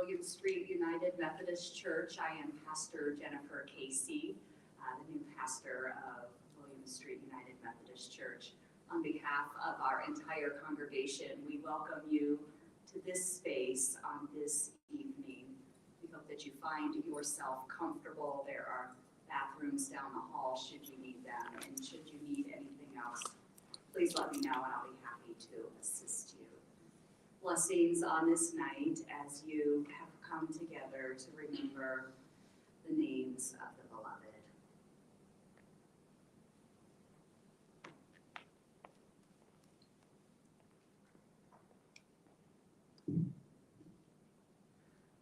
William Street United Methodist Church. I am Pastor Jennifer Casey, the new pastor of William Street United Methodist Church. On behalf of our entire congregation, we welcome you to this space on this evening. We hope that you find yourself comfortable. There are bathrooms down the hall should you need them, and should you need anything else, please let me know and I'll be happy to assist you. Blessings on this night as you have come together to remember the names of the beloved.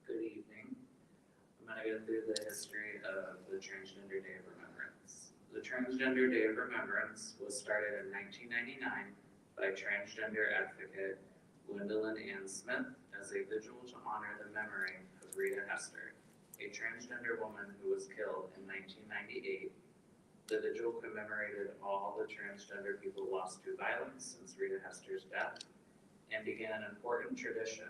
Good evening. I'm going to go through the history of the Transgender Day of Remembrance. The Transgender Day of Remembrance was started in 1999 by transgender advocate Gwendolyn Ann Smith as a vigil to honor the memory of Rita Hester, a transgender woman who was killed in 1998. The vigil commemorated all the transgender people lost to violence since Rita Hester's death and began an important tradition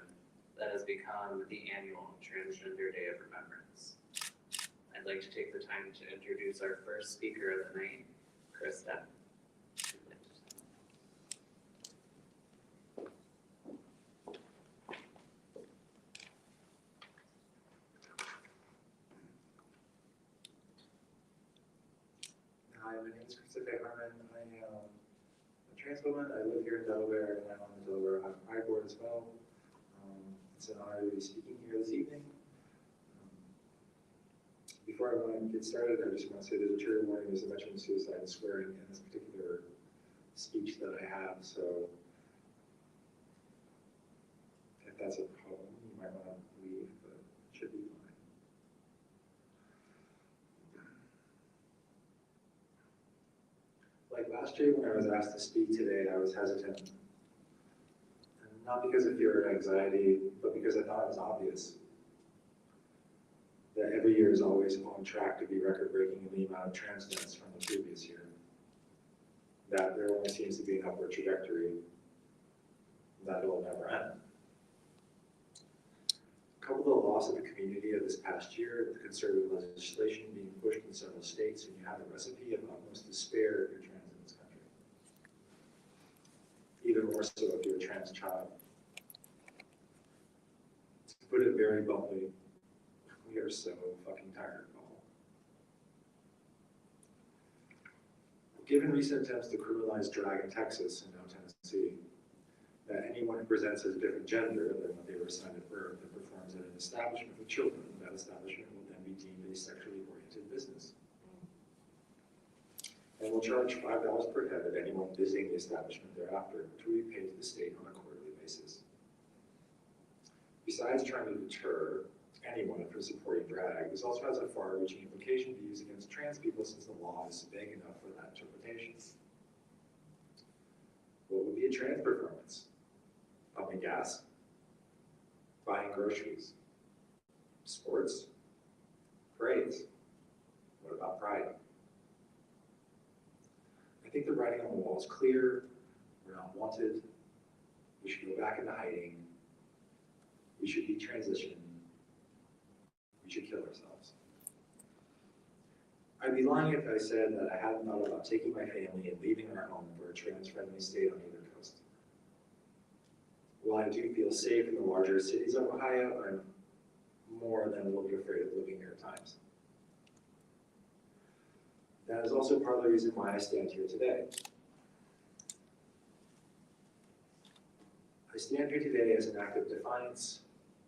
that has become the annual Transgender Day of Remembrance. I'd like to take the time to introduce our first speaker of the night, Krista. Hi, my name is Krista Harmon. I am a trans woman. I live here in Delaware, and I'm on the Delaware Pride Board as well. It's an honor to be speaking here this evening. Before I want to get started, I just want to say there's a trigger warning. There's a mention of suicide and swearing in this particular speech that I have, so if that's a problem, you might want to leave, but it should be fine. Like last year when I was asked to speak today, I was hesitant. And not because of fear or anxiety, but because I thought it was obvious that every year is always on track to be record-breaking in the amount of trans deaths from the previous year. That there only seems to be an upward trajectory that will never end. Couple the loss of the community of this past year, the conservative legislation being pushed in several states, and you have a recipe of utmost despair if you're trans in this country. Even more so if you're a trans child. To put it very bluntly, we are so fucking tired of all. Given recent attempts to criminalize drag in Texas and now Tennessee, that anyone who presents as a different gender than what they were assigned at birth and performs at an establishment with children, that establishment will then be deemed a sexually oriented business. And will charge $5 per head of anyone visiting the establishment thereafter, which will be paid to the state on a quarterly basis. Besides trying to deter anyone from supporting drag, this also has a far-reaching implication to use against trans people since the law is vague enough for that interpretation. What would be a trans performance? Pumping gas, buying groceries, sports, parades. What about pride? I think the writing on the wall is clear. We're not wanted. We should go back into hiding. We should be transitioned. We should kill ourselves. I'd be lying if I said that I hadn't thought about taking my family and leaving our home for a trans-friendly state on either coast. While I do feel safe in the larger cities of Ohio, I'm more than a little bit afraid of living here at times. That is also part of the reason why I stand here today. I stand here today as an act of defiance,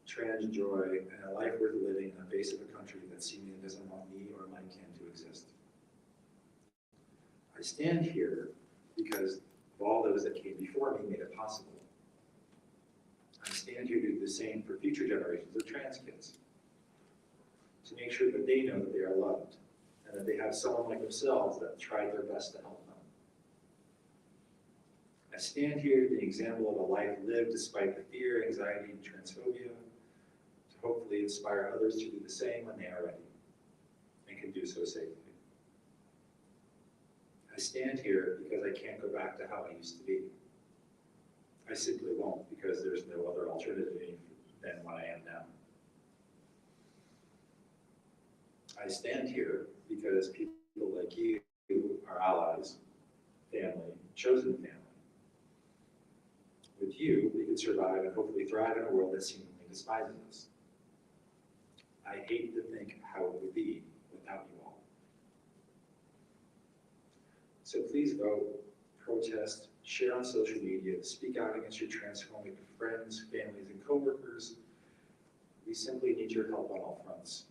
trans joy, and a life worth living in the face of a country that seemingly doesn't want me or my kin to exist. I stand here because of all those that came before me made it possible. I stand here to do the same for future generations of trans kids, to make sure that they know that they are loved, and that they have someone like themselves that tried their best to help them. I stand here to be an example of a life lived despite the fear, anxiety, and transphobia, to hopefully inspire others to do the same when they are ready, and can do so safely. I stand here because I can't go back to how I used to be. I simply won't, because there's no other alternative than what I am now. I stand here because people like you are allies, family, chosen family. With you, we can survive and hopefully thrive in a world that seemingly despises us. I hate to think how it would be without you all. So please vote, protest, share on social media, speak out against your transphobic friends, families, and coworkers. We simply need your help on all fronts.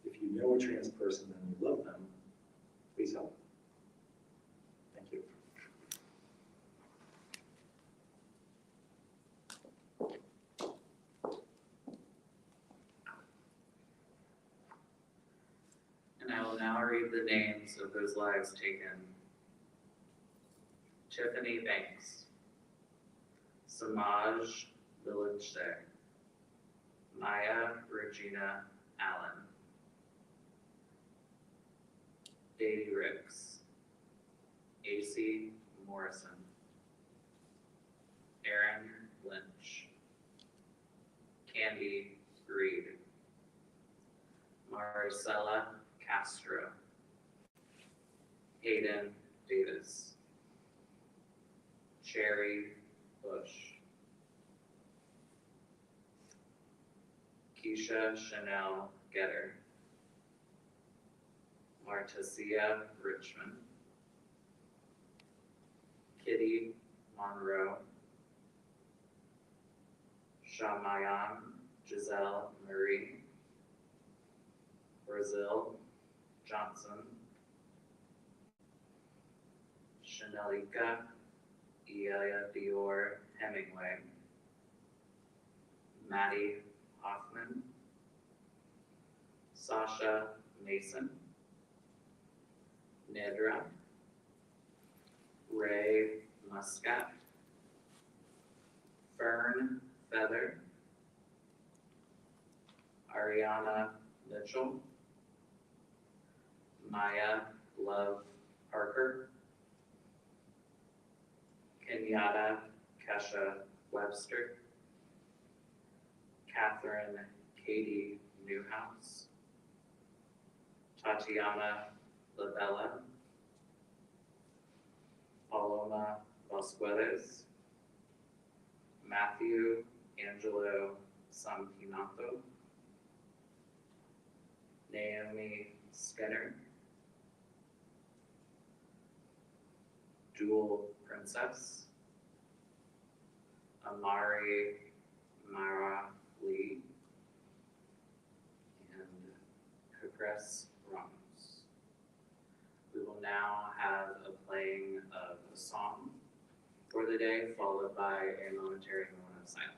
If you know a trans person and you love them, please help. Thank you. And I will now read the names of those lives taken. Tiffany Banks, Samaj Village, Maya Regina Allen, Davy Ricks, AC Morrison, Aaron Lynch, Candy Reed, Maricela Castro, Hayden Davis, Sherry Bush, Keisha Chanel Getter, Martasia Richmond, Kitty Monroe, Shamayan Giselle Marie, Brazil Johnson, Shanelika Elia Dior Hemingway, Maddie Hoffman, Sasha Mason, Nedra, Ray Muscat, Fern Feather, Ariana Mitchell, Maya Love Parker, Kenyatta Kesha Webster, Catherine Katie Newhouse, Tatiana Labella, Paloma Vasquez, Matthew Angelo Sampinato, Naomi Skinner, Jewel Princess, Amari Mara Lee, and Capres Ramos. We will now have a playing of a song for the day, followed by a momentary moment of silence.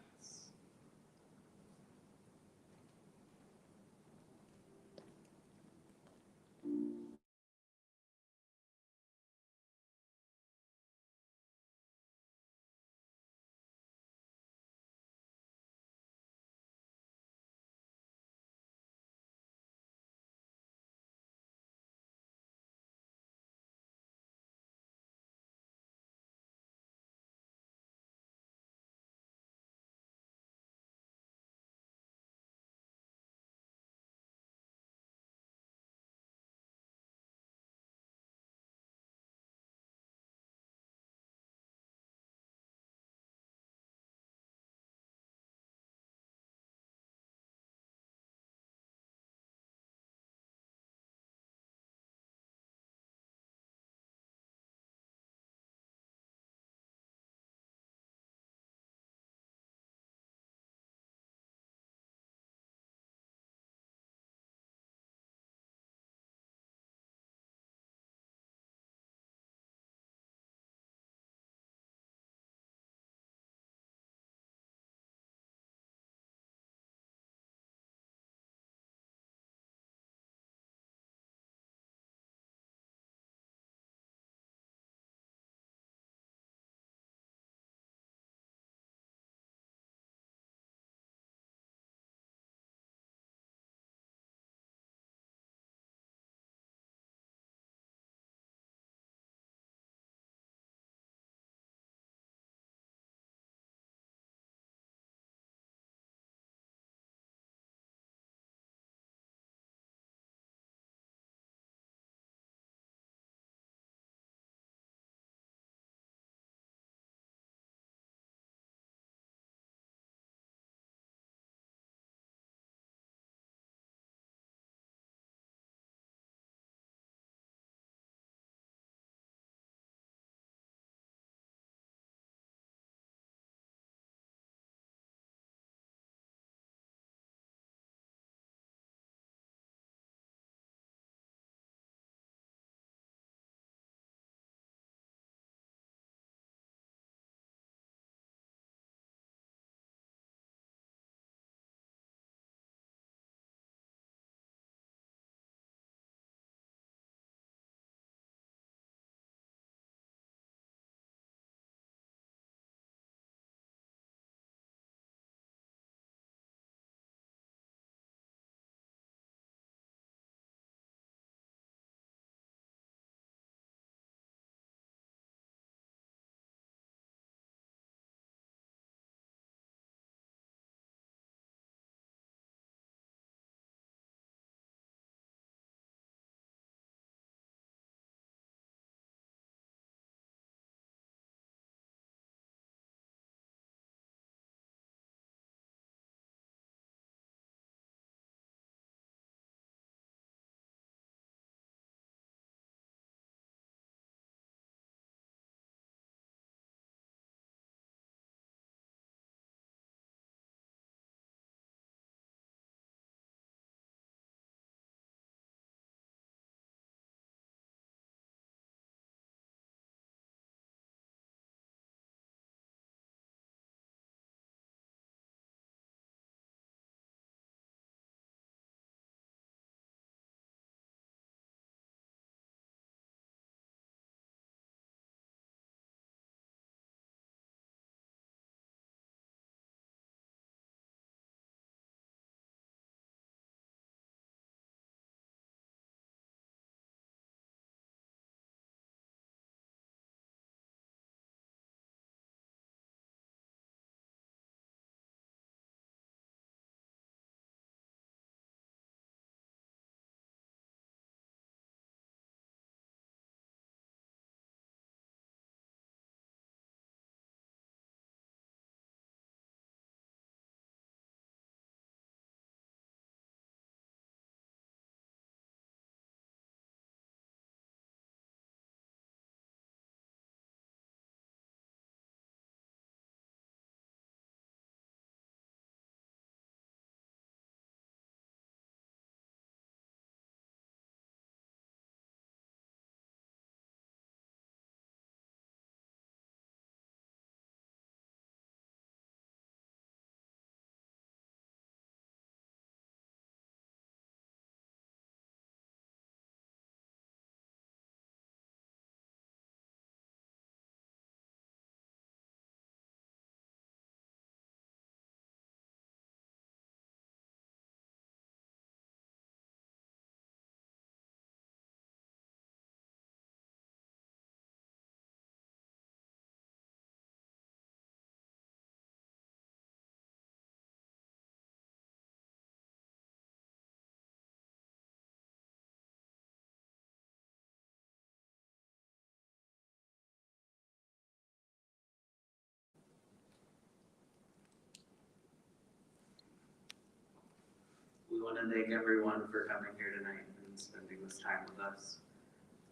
want to thank everyone for coming here tonight and spending this time with us.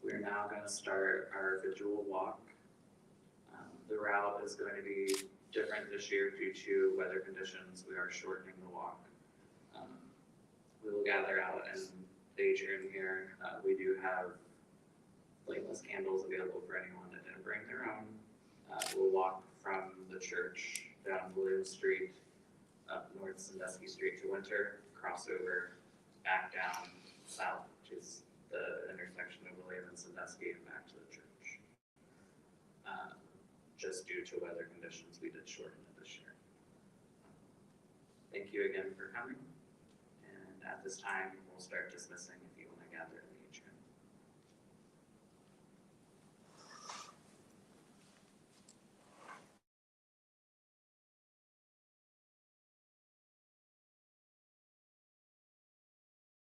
We're now going to start our visual walk. The route is going to be different this year due to weather conditions. We are shortening the walk. We will gather out in the atrium here. We do have flameless candles available for anyone that didn't bring their own. We'll walk from the church down William Street, up North Sandusky Street to Winter, cross over, back down south, which is the intersection of William and Sandusky, and back to the church. Just due to weather conditions, we did shorten it this year. Thank you again for coming. And at this time, we'll start dismissing if you want to gather in the